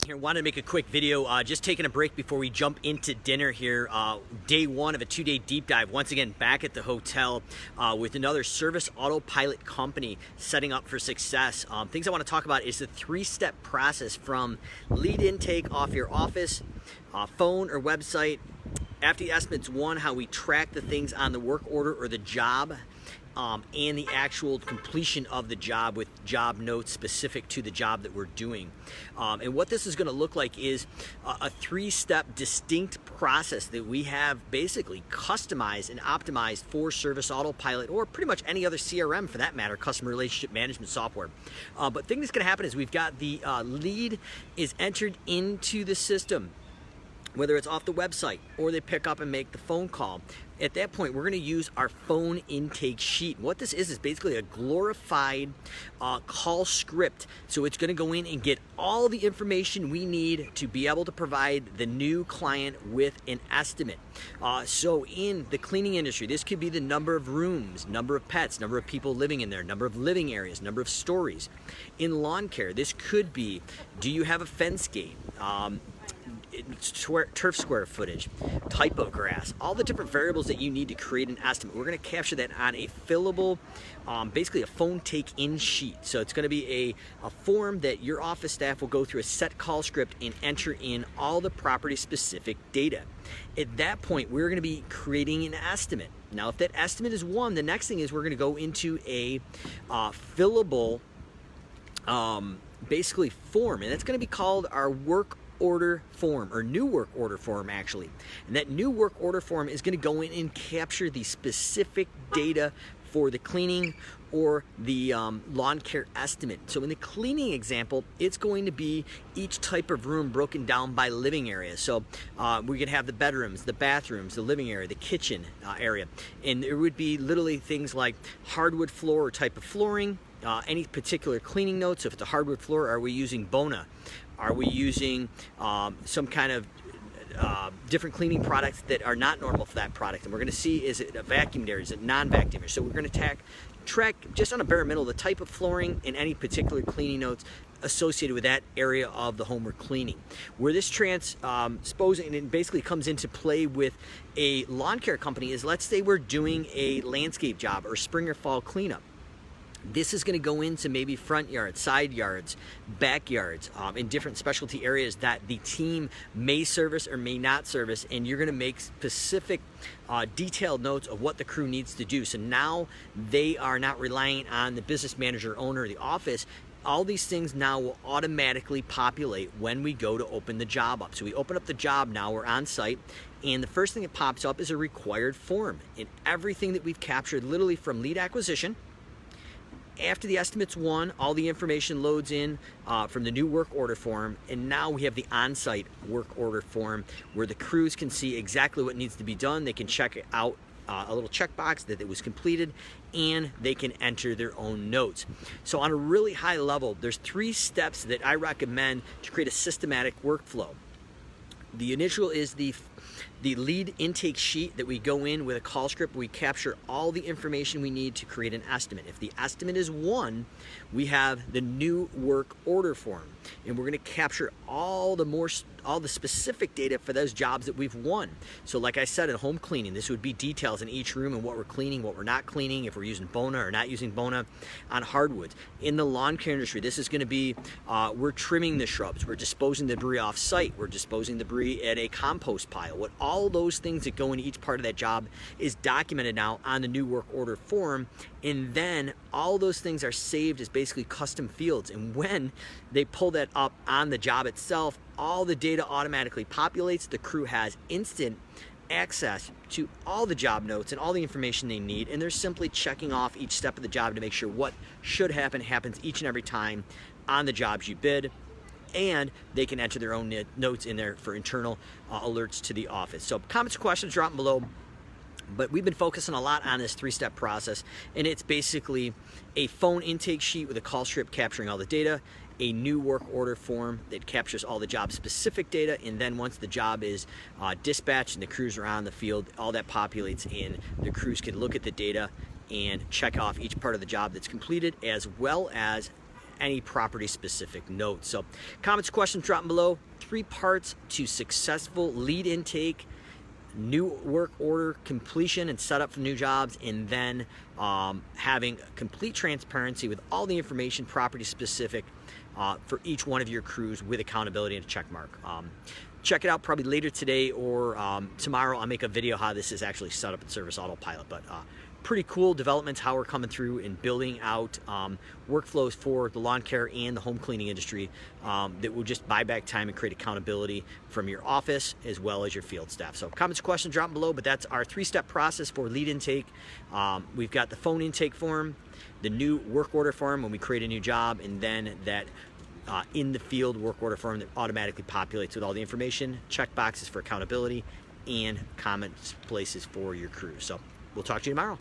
Here, wanted to make a quick video, just taking a break before we jump into dinner here. Day one of a 2-day deep dive. Once again, back at the hotel with another service autopilot company setting up for success. Things I want to talk about is the 3-step process from lead intake off your office, phone or website. After the estimates, one, how we track the things on the work order or the job, and the actual completion of the job with job notes specific to the job that we're doing. And what this is going to look like is a 3-step distinct process that we have basically customized and optimized for Service Autopilot, or pretty much any other CRM for that matter, customer relationship management software. But the thing that's going to happen is we've got the lead is entered into the system, whether it's off the website or they pick up and make the phone call. At that point, we're going to use our phone intake sheet. What this is basically a glorified call script. So it's going to go in and get all the information we need to be able to provide the new client with an estimate. So in the cleaning industry, this could be the number of rooms, number of pets, number of people living in there, number of living areas, number of stories. In lawn care, this could be, do you have a fence gate? Turf square footage, type of grass, all the different variables that you need to create an estimate. We're going to capture that on a fillable, basically a phone take-in sheet. So it's going to be a form that your office staff will go through a set call script and enter in all the property-specific data. At that point, we're going to be creating an estimate. Now, if that estimate is 1, the next thing is we're going to go into a fillable, basically form, and that's going to be called our work order form, or new work order form actually. And that new work order form is going to go in and capture the specific data for the cleaning or the lawn care estimate. So in the cleaning example, it's going to be each type of room broken down by living area. So we could have the bedrooms, the bathrooms, the living area, the kitchen area. And there would be literally things like hardwood floor or type of flooring, any particular cleaning notes. So if it's a hardwood floor, are we using Bona? Are we using some kind of different cleaning products that are not normal for that product? And we're going to see, is it a vacuumed area, is it non-vacuumed area? So we're going to track just on a bare middle the type of flooring and any particular cleaning notes associated with that area of the home we're cleaning. Where this transposing and it basically comes into play with a lawn care company is, let's say we're doing a landscape job or spring or fall cleanup. This is going to go into maybe front yards, side yards, backyards, in different specialty areas that the team may service or may not service, and you're going to make specific detailed notes of what the crew needs to do. So now they are not relying on the business manager, owner of the office. All these things now will automatically populate when we go to open the job up. So we open up the job now, we're on site, and the first thing that pops up is a required form. And everything that we've captured literally from lead acquisition, after the estimate's 1, all the information loads in from the new work order form, and now we have the on-site work order form where the crews can see exactly what needs to be done. They can check out a little checkbox that it was completed, and they can enter their own notes. So on a really high level, there's 3 steps that I recommend to create a systematic workflow. The initial is the lead intake sheet that we go in with a call script. We capture all the information we need to create an estimate. If the estimate is 1, we have the new work order form, and we're going to capture all the specific data for those jobs that we've won. So like I said, in home cleaning, this would be details in each room and what we're cleaning, what we're not cleaning, if we're using Bona or not using Bona on hardwoods. In the lawn care industry, this is going to be we're trimming the shrubs, we're disposing the debris off site, we're disposing the debris at a compost pile. What all those things that go into each part of that job is documented now on the new work order form, and then all those things are saved as basically custom fields. And when they pull that up on the job itself, all the data automatically populates. The crew has instant access to all the job notes and all the information they need, and they're simply checking off each step of the job to make sure what should happen happens each and every time on the jobs you bid. And they can enter their own notes in there for internal alerts to the office. So comments or questions, drop them below. But we've been focusing a lot on this 3-step process, and it's basically a phone intake sheet with a call script capturing all the data, a new work order form that captures all the job specific data, and then once the job is dispatched and the crews are on the field, all that populates in. The crews can look at the data and check off each part of the job that's completed, as well as any property specific notes. So comments, questions, drop them below. 3 parts to successful lead intake, new work order completion and setup for new jobs, and then having complete transparency with all the information property specific for each one of your crews with accountability and a check mark. Check it out probably later today or tomorrow. I'll make a video how this is actually set up in Service Autopilot, but pretty cool developments how we're coming through and building out workflows for the lawn care and the home cleaning industry that will just buy back time and create accountability from your office as well as your field staff. So comments, questions, drop them below, but that's our 3-step process for lead intake. We've got the phone intake form, the new work order form when we create a new job, and then that in the field work order form that automatically populates with all the information, check boxes for accountability, and comment places for your crew. So we'll talk to you tomorrow.